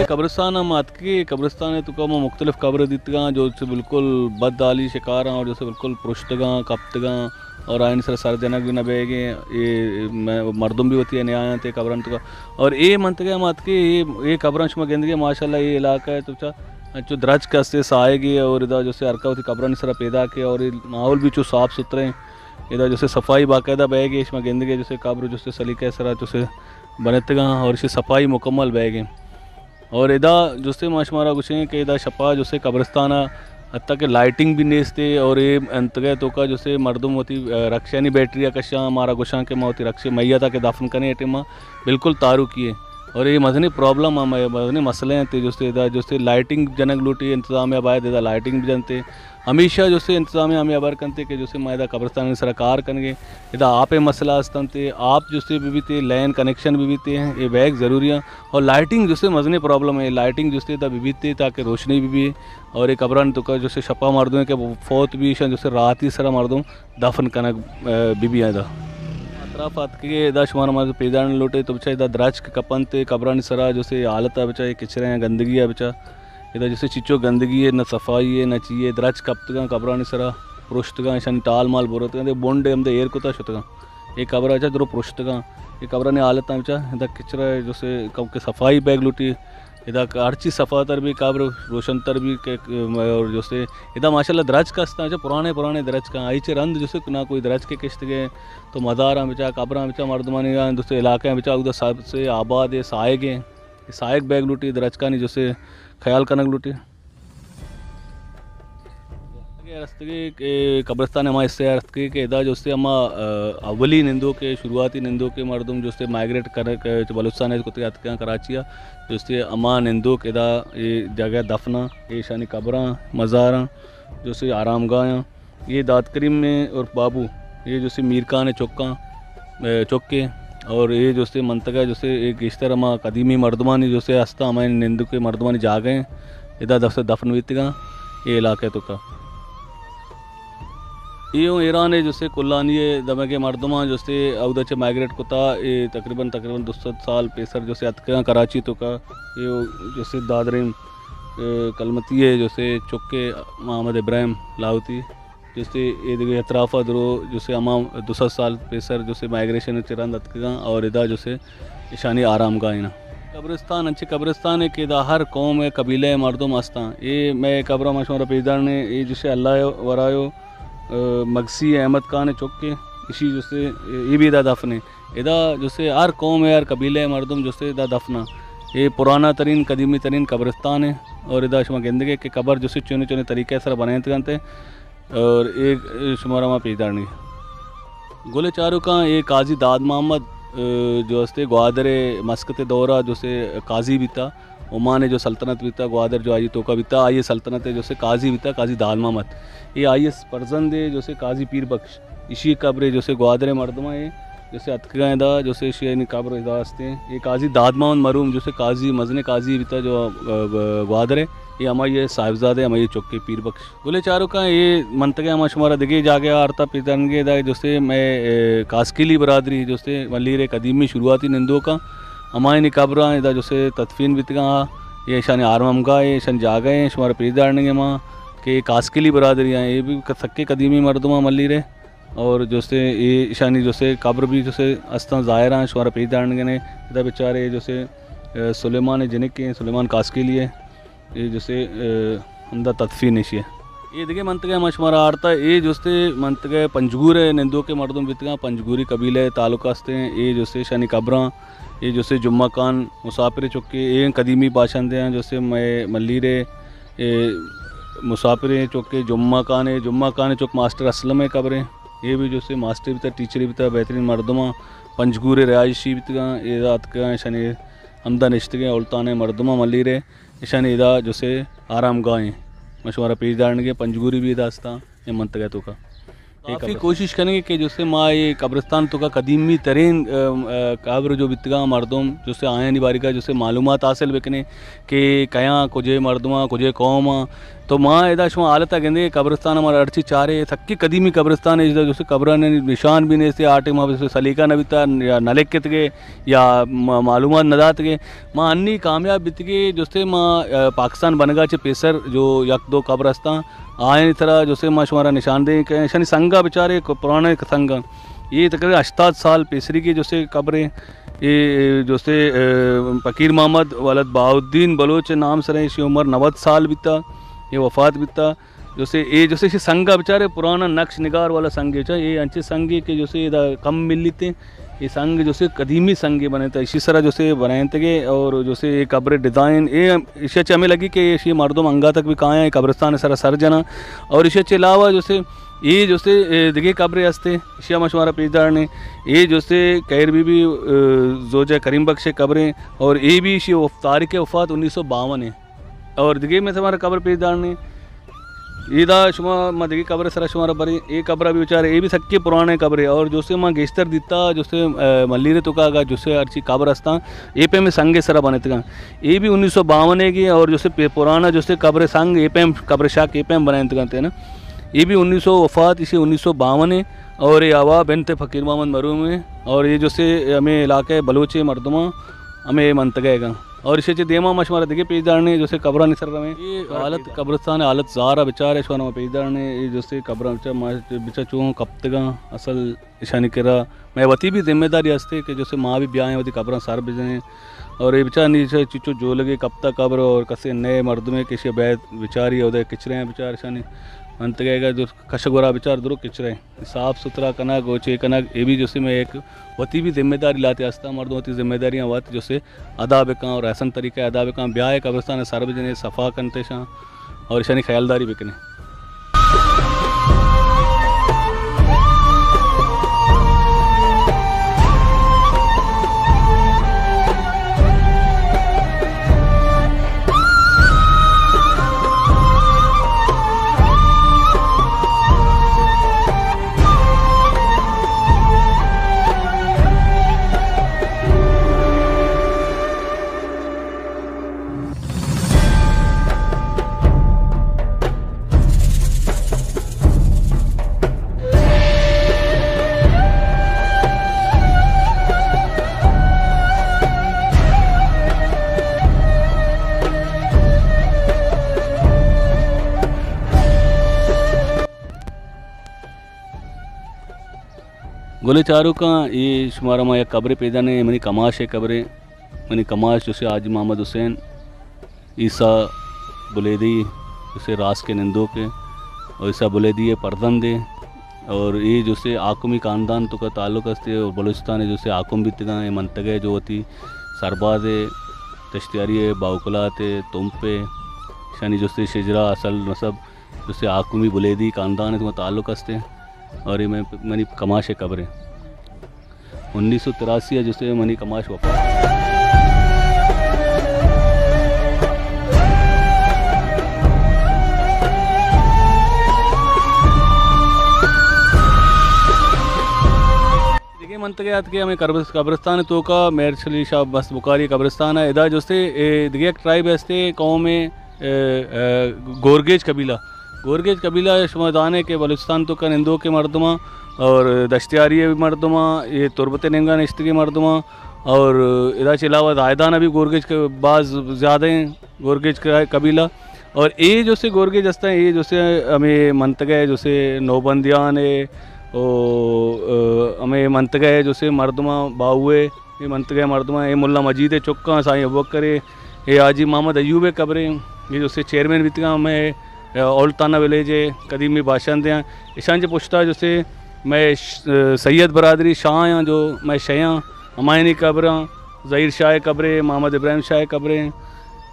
कब्रिस्तान मात की कब्रिस्तान है तो मुख्तलिफ कब्र दितगा जो बिल्कुल बद आली शिकारा और जैसे बिल्कुल पुरुष्तगा कप्तगा और आइन सर जनक भी नबेगे ये मरदम भी होती है न्याय थे कब्रन तो और ये मंतगा मात की ये कब्रन शुमा गेंदगी माशाल्लाह ये इलाका है तो जो द्रज कस्ते साएगी और इधर जैसे अरका होती कब्रन सर पैदा के और माहौल भी जो साफ़ सुथरे इधर जैसे सफाई बाकायदा बहेगी इसमें गेंदगी जैसे कब्र जैसे सलीके सरा जैसे बनतगा और इसे सफाई मुकम्मल बहेगी और इदा जैसे माशमारा कुछ है कि इदा शपा जैसे कब्रिस्तान हत्ता के लाइटिंग भी नेस्ते और ये अंतगे तो का जैसे मर्दम होती रक्षा नहीं बैटरी कशा हमारा गुशा के होती रक्षा मैया था के दफन करने टेमा बिल्कुल तारू किए और ये मदनी प्रॉब्लम मदनी मसले हैं थे जैसे लाइटिंग जनक लूटी इंतजाम आबाद इधर लाइटिंग भी जनते हमेशा जैसे इंतजाम हमें अबर करते कि जैसे मैं कब्रिस्तान सरकार करेंगे इधर आप मसला हस्तनते आप जैसे भी थे लैन कनेक्शन भी हैं ये बैग ज़रूरी है और लाइटिंग जैसे मजनी प्रॉब्लम है लाइटिंग जैसे इधर भी थे ताकि रोशनी भी और एक कब्रन तो का जैसे शपा मर्दों के फौत भी जैसे रात ही सरा मर्दों दफन कनक बीबी है अतराफात के इधर शुमार हमारे पैदान लौटे तो बच्चा इधर द्राज के कपन थे कब्रन सरा जैसे हालत है बच्चा किचरे हैं गंदगी है बच्चा इधर जैसे चिचो गंदगी है न सफाई है न चाहिए द्रज कप्तगा कब्रानी सरा पुरुष्तगा शन टाल माल बोरतगा बोंडे हम एयर को शुतगा ये कब्र अच्छा जो पुरुष्तगा ये कब्रानी हालत बच्चा इधर किचरा है जैसे कब के सफाई बैग लूटी इधर हर चीज़ सफ़ा तर भी कब्र रोशन तर भी के और जैसे इधर माशाल्लाह द्रज का अच्छा पुराने द्रज का आई चे रंद जैसे ना कोई द्रज के किश्त गए तो मज़ार बचा कब्र बचा मर्दमानी दूसरे इलाके बचा उधर सबसे आबाद है सायक बैग लूटी द्रज का नहीं जैसे ख्याल कनक लूटी रस्ते के कब्रिस्तान हमारे इससे रस्ते के इधर जो से हम अवली निंदों के शुरुआती निंदों के मर्दम जो से माइग्रेट कर बलूचिस्तान है कुतिया कराचिया जो से अमा निंदों के इधर ये जगह दफना ये शानी कब्रां मज़ारा जो से आरामगाह ये दाद करीम में और बाबू ये जो से मीर खान है चौके और ये जो से मंतगा जो से एक इश्तर अमा कदीमी मर्दमानी जो से हस्ता हमारे निंदू के मर्दमानी जा गए इधर दफन बीतगा ये इलाके तो का यूँ ईरान है जैसे कुल्लानी दमे के मर्दमा जैसे अवदचे माइग्रेट कोता ये तकरीबन 200 साल पेसर जैसे अतका कराची तो का ये जैसे दादरीन कलमती है जैसे चौके मोहम्मद इब्राहिम लाहौती जैसे ये अतराफ़ा दरो जैसे अमा 200 साल पेसर जैसे माइग्रेशन चिरान अतका और इधर जैसे ईशानी आराम गायना कब्रिस्तान अच्छे कब्रिस्तान है कि इधर हर कौम है कबीले मर्दम आस्ता ये मैं कब्र मशहूर पेदार ने ये जैसे अल्लाह वरायो मगसी अहमद खान चौके इसी जैसे ये भी इदा दफन है इदा जैसे हर कौम है हर कबीले मर्दम जैसे इदा दफना ये पुराना तरीन कदीमी तरीन कब्रिस्तान है और इदा शुमा गेंदगे के कब्र जैसे चुने तरीके से बनाए थे और एक शुमारा वहाँ पेदार नहीं गोले चारों का ये काजी दाद मोहम्मद जो हस्ते ग्वादर मस्कत दौरा जैसे काजी भी था ओमान है जो सल्तनत भी था ग्वादर जो आई तो का भी था आई सल्तनत है जैसे काजी भी था काजी दाद मोहम्मद ये आई परजंद है जैसे काजी पीर बख्श इसी कब्र जैसे ग्वादर मर्दमा है जैसे अतकायदा जैसे शेनी कब्र हस्ते हैं ये काजी दाद मोहम्मद मरूम जैसे काजी मजने काजी भी था जो ग्वादर है ये हमारे साहिबजादे हमारे चौके पीर बख्श बोले चारों का ये मंतगे हमारा शुमारा दिखे जाके आरता पितरनगे जैसे मैं कास्किली बरादरी जैसे मल्लीर कदीमी शुरुआती निंदों का हमारे कब्र इधर जैसे तदफीन बितगा ये शान आरमगा ये शान जा गए शुमारा पेदारनेंगे माँ के कास्किली बरादरियाँ ये भी सक्के कदीमी मर्दमा मल्लीर और जैसे ये शानी जैसे कब्र भी जैसे अस्ता ज़ाहिर हैं शुमारा पेदारनेंगे ने इधर बेचारे जैसे सुलेमान जिनक के सुलेमान कास्किली है ये जैसे अंदर तदफीन इशी है ये देखिए मंतगे मशमारा आरता ये जैसे मंतगे पंजगूर है निंदों के मर्दों बितगा पंजगूरी कबीले ताल्लुकास्ते हैं ये जैसे शानी कब्रां ये जैसे जुम्मा खान मुसाफिर चौके ये कदीमी बाशिंदे हैं जैसे मैं मल्लीरे मुसाफिर चौके जुम्मा खान चौक मास्टर असलम है कब्रें ये भी जैसे मास्टर भी था टीचर भी था बेहतरीन मर्दमा पंजगूर रिहायशी भी था ये रात का शनि हमदा निश्तगे उल्तान मर्दमा मल्लीरे ईशान इदा जैसे आराम गाहें मशवरा पेजदारन के पंजगूरी भी दास्ता ये मंतगा तो का काफ़ी कोशिश करेंगे कि जैसे माँ ये कब्रिस्तान तो का कदीमी तरीन कब्र जो बितगा मरदम जैसे आया निबारी का जैसे मालूमात हासिल बिकने कि कया कुजे मरदमा कुजे कौम तो माँ एदा शुमा हालत गेंदे कब्रिस्तान हमारा अर्ची चारे थक्की कदीमी कब्रिस्तान है जैसे कब्र ने निशान भी नहीं से आटे माँ जैसे सलीका न बिता या नलेकित के या मालूमात नदात के माँ अन्नी कामयाब बित के जैसे माँ पाकिस्तान बनगा चे पेसर जो यक दो कब्रस्तान आए तरह जैसे माँ शुमारा निशानदेही के शनि संगा बेचारे पुराने संगा ये तकरीबन 88 साल पेसरी की जैसे कब्रें ये जैसे फ़कीर मोहम्मद वलद बहाउद्दीन बलोच नाम से रहे उम्र 90 साल बीता ये वफ़ात बीता जैसे ये जैसे संगा बेचारे पुराना नक्श निगार वाला संग है ये अंचे संग के जैसे कम मिल लेते ये संग जैसे कदीमी संग बने थे इसी तरह जैसे बनाए थे और जैसे ये कब्र डिज़ाइन ये इसे हमें लगी कि ये मर्दों अंगा तक भी कहाँ है कब्रिस्तान सारा सर जना और इसे अलावा जैसे ये जैसे दिखे कब्रें हंसते इशिया मशवारा पेजदार ने ये जैसे कैर भी जोजा करीम बख्श कब्रें और ये भी इसी तारीख़ वफ़ात 1952 है और दिखे में हमारा कब्र पेजदार ने ईदा शुमा माँ देखी कब्र सरा शुमारा बरी ये कब्र भी बेचारे ये भी सक्के पुराने कब्र और जो से माँ गेस्तर दिता जो से मल्लीरे तो का जो से अर्ची कब्र हस्ता ये पे में संगे सरा बने थे ये भी 1952 की और जो से पुराना जो से कब्र संग ये पे कब्र शाक ये पे बनाए थे ना ये भी 1900 वफ़ात इसी 1952 और ये आवा बिनते फ़कीर मोहम्मद मरूम है और ये जो से हमें इलाके बलोचे मरदमा हमें मंतगेगा और इसे देमा मशमारा देखिए पेजदार ने जैसे कब्र निसर रहे ये हालत कब्रस्तान हालत ज़ारा बेचारे शोना पेजदार ने ये जैसे कब्र बिचा चूँ कब तक असल इशानी करा मैं वती भी जिम्मेदारी हंसते कि जैसे माँ भी ब्याह वती कब्र सार बिजने और ये बेचारा नीचे चिचो जो लगे कब तक कब्र और कसे नए मर्द में किसी बैद बेचारी उदय किचरे हैं बेचारे शानी अंत गएगा जो कशगोरा बेचार दुरुक किचरे साफ़ सुथरा कनक गोचे कनक ये भी जैसे मैं एक वती भी जिम्मेदारी लाते हंसता मर्दों होती जिम्मेदारियाँ वत जैसे अदा बेका और ऐसा तरीका अदा बेका ब्याह कब्रस्तान सार्वजनिक सफ़ा करते शां और शानी ख्यालदारी बिकने गोले चारों का ये शुमारा माँ कब्रें पैदा ने मनी कमाश है कब्रें मनी कमाश जैसे आज मोहम्मद हुसैन ईसा बुलेदी जैसे रास के नंदों के और ईसा बुलेदी है परदन दे और ये जैसे आकुमी ख़ानदान तो का ताल्लुक़ हस्ते और बलूचिस्तान है जैसे आकुम बितगा है मंतगे जो होती सरबाज है तश्तियारी है बाउकलात है तुमपे शानी जैसे शजरा असल नसब जैसे आकुमी बुलेदी ख़ानदान है तो ताल्लुक़ हस्ते और ये मनी कमाश है कब्रें 1983 जैसे मनी कमाश वफा देखिए मंतकियात के हमें कब्रिस्तान तो का मेरशली शाह बस बुखारी कब्रिस्तान है इधर जैसे देखिए ट्राइब हस्ते कौम में गोरगेज कबीला शुमादान के बलूचिस्तान तो का निंदों के मरदमा और दश्तियारी मरदमा ये तुरबत नंगा नश्त के मरदमा और इधर के अलावा दायदान अभी गोरगेज के बाज़ ज़्यादा हैं गोरगेज का कबीला और ये जो से गोरगेज हस्ता है ये जैसे हमें मंतगा है जैसे नौबंदियान है और हमें मंतगा है जैसे मरदमा बाहुए ये मंतगा मरदमा ये मुल्ला मजीद चुक्का साईं अबूबकर ये हाजी मोहम्मद अयूब कब्रें ये जैसे चेयरमैन बितगा में ओल्ताना विलेज है कदीमी बाशिंद हैं ईशान से पूछता जैसे मैं सैयद बरदरी शाह हाँ जो मैं शयाँ हमायनी कब्र ज़हीर शाह कब्रें मोहम्मद इब्राहिम शाह कब्रें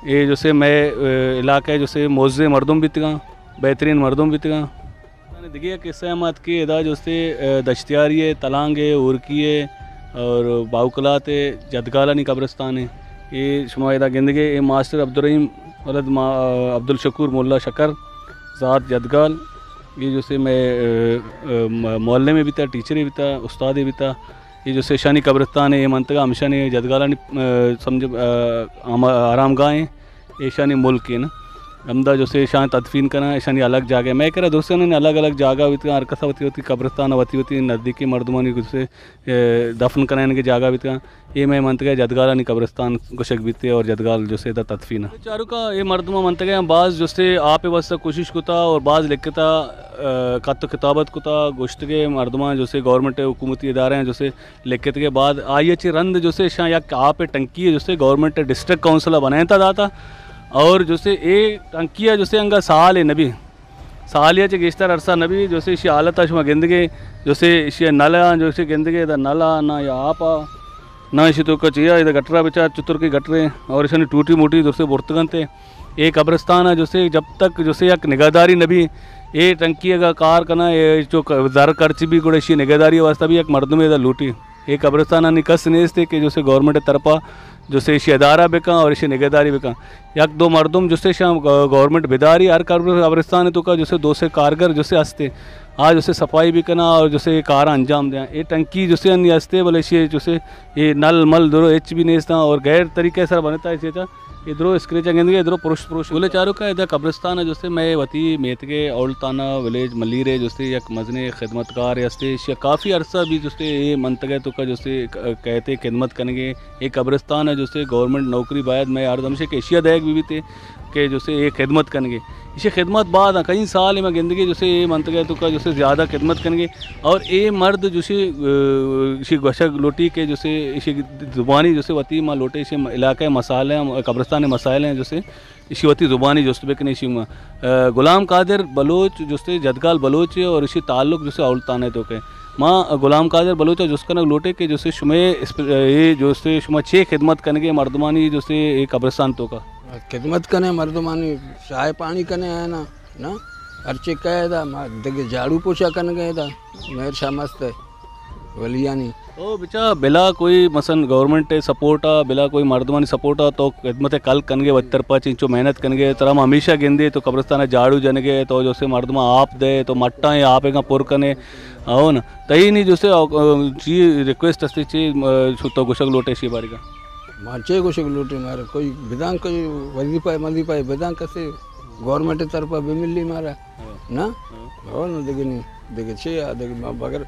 ये जैसे मैं इलाके जैसे मोज़े मरदम बितगा बेहतरीन मरदम बितगा मैंने देखिए किस्सा मत की इदा जैसे दश्तियारी है तलांग है उर्की है और बाउकलात है जदगालानी कब्रिस्तान है ये शुमाइदा गिंदगे ये मास्टर अब्दुर्रहीम वलद अब्दुल शकूर मोल्ला शकर ज़ात जदगाल ये जैसे मैं मोहल्ले में भी था, टीचर भी था, उस्ताद भी था। ये जैसे शानी कब्रिस्तान है, ये मंतगा हमशानी जदगाला समझ आराम गाह है, ये शानी मुल्क है ना अमदा जैसे शान तदफीन करना शानी अलग जगह मैं कह रहा दोस्तों ने अलग अलग जगह होती अरकसा होती कब्रिस्तान होती नज़दीकी मर्दमानी जैसे दफन कराने की जगह भी ये मैं मनतगा जदगाला नहीं कब्रिस्तान गुशक बीते और जदगाल जैसे तदफीन चारू का ये मर्दमा मनतगा बाज़ जैसे आप वास्ता कोशिश कोता और बाज़ लिखता खत किताबत कोता गोश्त के मर्दमा जैसे गवर्नमेंट हुकूमती इदारे हैं जैसे लिखत के बाद आई अच्छी रंद जैसे शाह या आप टंकी जैसे गवर्नमेंट डिस्ट्रिक्ट काउंसिल बनाया था और जैसे ये टंकिया जैसे अंगा साल है नबी सालिया चे गेस्तर अरसा नबी जैसे इसी हालत अशमा गिंदगे जैसे इसी नला जैसे गिंदगे इधर नला ना या आपा ना इसी तो कचिया इधर गटरा बेचार चतुर के गटरे और इसी टूटी मोटी जैसे बुर्तगन थे एक कब्रिस्तान है जैसे जब तक जैसे एक निगाहदारी नबी ये टंकी का कार करना ये जो दर खर्च भी गुड़े इसी निगाहदारी वास्ता भी एक मर्द में इधर लूटी एक कब्रिस्तान नहीं कस नहीं थे कि जैसे गवर्नमेंट तरफा जैसे इसी अदारा बेका और इसी निगहदारी बेका यक दो मर्दम जैसे शाम गवर्नमेंट बेदारी हर कब्रिस्तान तो का जैसे दो से कारगर जैसे हंसते आज जैसे सफाई भी करना और जैसे कार अंजाम दें ये टंकी जैसे अन्य हंसते बोले इसी जैसे ये नल मल दरो एच भी नहीं और गैर तरीके से बनता है इसे इधरों स्क्रेच गेंदगे इधरों पुरुष पुरुष बोले चारों का इधर कब्रिस्तान है जैसे मैं वती मेतगे औलताना विलेज मलीरे जैसे एक मजने खिदमतकार या काफ़ी अरसा भी जैसे ये मंतगे तो का जैसे कहते खिदमत करेंगे एक कब्रिस्तान है जैसे गवर्नमेंट नौकरी बाद मैं हरदम से एशिया दायक भी थे कि जैसे ये खिदमत करेंगे इसे खिदमत बाद कई साल में गिंदगी जैसे ये मंतगे तो का जैसे ज़्यादा खिदमत करेंगे और ये मर्द जैसे इसी गशक लोटी के जैसे इसी ज़ुबानी जैसे वती माँ लोटे इसे इलाके मसाले कब्रिस्तान मसाइल हैं जैसे इसी वती ज़ुबानी जैसे बेकने इसी गुलाम कादिर बलोच जैसे जदगाल बलोच और इसी ताल्लुक जैसे औलतान तो के माँ गुलाम कादिर बलोच जिसका न लोटे के जैसे शुमे ये जैसे शुमा 6 खिदमत करने मर्दमानी जैसे ये कब्रिस्तान तो का खिदमत कने मर्दमानी चाय पानी कने है ना अर्चे कहे था देखे झाड़ू पोछा करने गए था मेर शाह मस्त है वलियानी ओ बेचा बिला कोई मसन गवर्नमेंट सपोर्ट आ बिला कोई मर्दमानी सपोर्ट आ तो खिदमत कल कनगे वत्तर पाँच इंचो मेहनत कनगे तरह हमेशा गेंदे तो कब्रिस्तान झाड़ू जनगे तो जैसे मर्दमा आप दे तो मट्टा है आप एक पुर कने आओ ना तही नहीं जैसे ची रिक्वेस्ट असते ची तो गुशक लोटे शी बारी का माचे कुछ लूटे मारे कोई विधान कोई वजीफा विधान कैसे गवर्नमेंट तरफा भी मिली मारा ना हो ना देखे छे अगर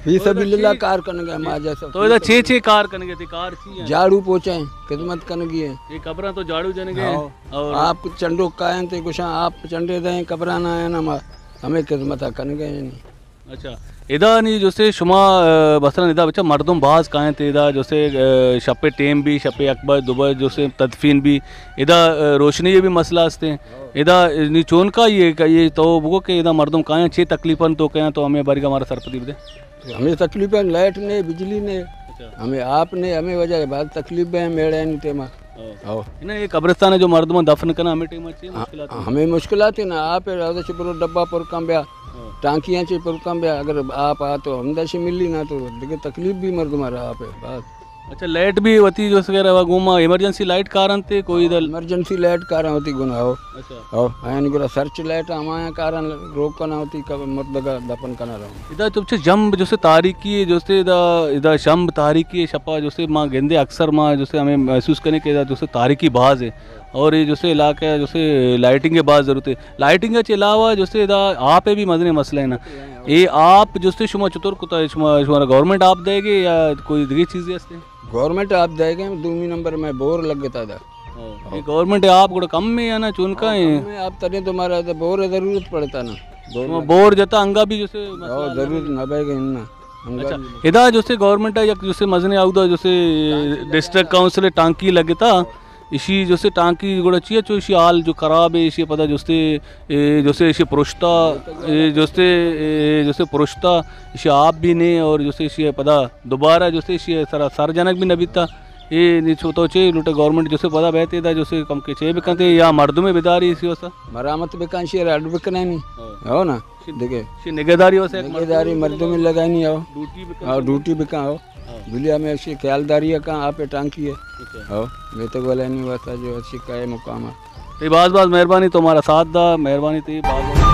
फीस भी लीला कार करने गए माँ जैसा तो इधर 6 कार करने गए थे कार थी झाड़ू पोछे खिदमत करने की है ये कब्रा तो झाड़ू जने गए और आप चंडो कायन थे कुछ आप चंडे दे कब्रा ना है ना हमें खिदमत करने गए नहीं अच्छा इदा नहीं जैसे शुमा बसरन इदा बच्चा मर्दम बाज काएँ थे इदा जैसे शपे टेम भी शपे अकबर दुबर जैसे तदफीन भी इदा रोशनी ये भी मसला हंसते हैं इदा निचोन का ये तो वो के इदा मर्दम काएँ 6 तकलीफन तो कहें तो हमें बारी का हमारा सरपति भी दे हमें तकलीफ है लाइट ने बिजली ने हमें आप ने हमें वजह बाद तकलीफ है मेरे नहीं टेमा ना ये कब्रिस्तान है जो मर्दमा दफन करना हमें टेमा चाहिए हमें मुश्किल आती ना आप पूरा डब्बा पर कम ब्या टांकियाँ चे पर कम ब्या अगर आप आ तो हमदा से मिली ना तो देखिए तकलीफ भी मर्द मारा आप है बात अच्छा लाइट भी होती जो सके घूमा इमरजेंसी लाइट कारण थे कोई इधर इमरजेंसी लाइट कारण होती गुना हो अच्छा हो यानी गुना सर्च लाइट हमारे कारण रोक करना होती कब मर्द का दफन करना रहो इधर तो जम्ब जैसे तारीकी जैसे इधर शम्ब तारीकी छपा जैसे माँ गेंदे अक्सर माँ जैसे हमें महसूस करने के जैसे तारीकी बाज है और ये जैसे इलाका है जैसे लाइटिंग के बाद ज़रूरत है लाइटिंग के अलावा जैसे आप भी मजने मसले है ना ये आप जैसे शुमा चतुर कुता शुमारा गवर्नमेंट आप देगी या कोई दूसरी चीज़ें हंसते गवर्नमेंट आप देगा 2 नंबर में बोर लग गया था गवर्नमेंट आप को कम में या ना चुनका है आप तने तुम्हारा बोर जरूरत पड़ता ना बोर जता अंगा भी जैसे जरूरत ना बैगे ना अच्छा इधर जैसे गवर्नमेंट है या जैसे मजने आउदा जैसे डिस्ट्रिक्ट काउंसिल टांकी लगता इसी जैसे टांकी गुड़ा चाहिए जो इसी हाल जो खराब है इसी पता जैसे इसी पुरुषता जैसे पुरुषता इसी आप भी नहीं और जैसे इसी पता दोबारा जैसे इसी सार्वजनिक भी नहीं बीतता ये नहीं छोटा चाहिए लुटे गवर्नमेंट जैसे पता बहते था जैसे कम के चाहिए बिकते या मर्दों में बेदारी इसी वैसा मरामत बेकान शेर अड बिकना नहीं हो ना देखिए निगहदारी वैसे निगहदारी मर्दों में लगाई नहीं आओ ड्यूटी बिका हो दुनिया में ऐसी ख्यालदारी है कहाँ आप टांकी है हो मैं तो बोला नहीं वैसा जो अच्छी का मुकाम है बात मेहरबानी तुम्हारा साथ दा मेहरबानी थी बात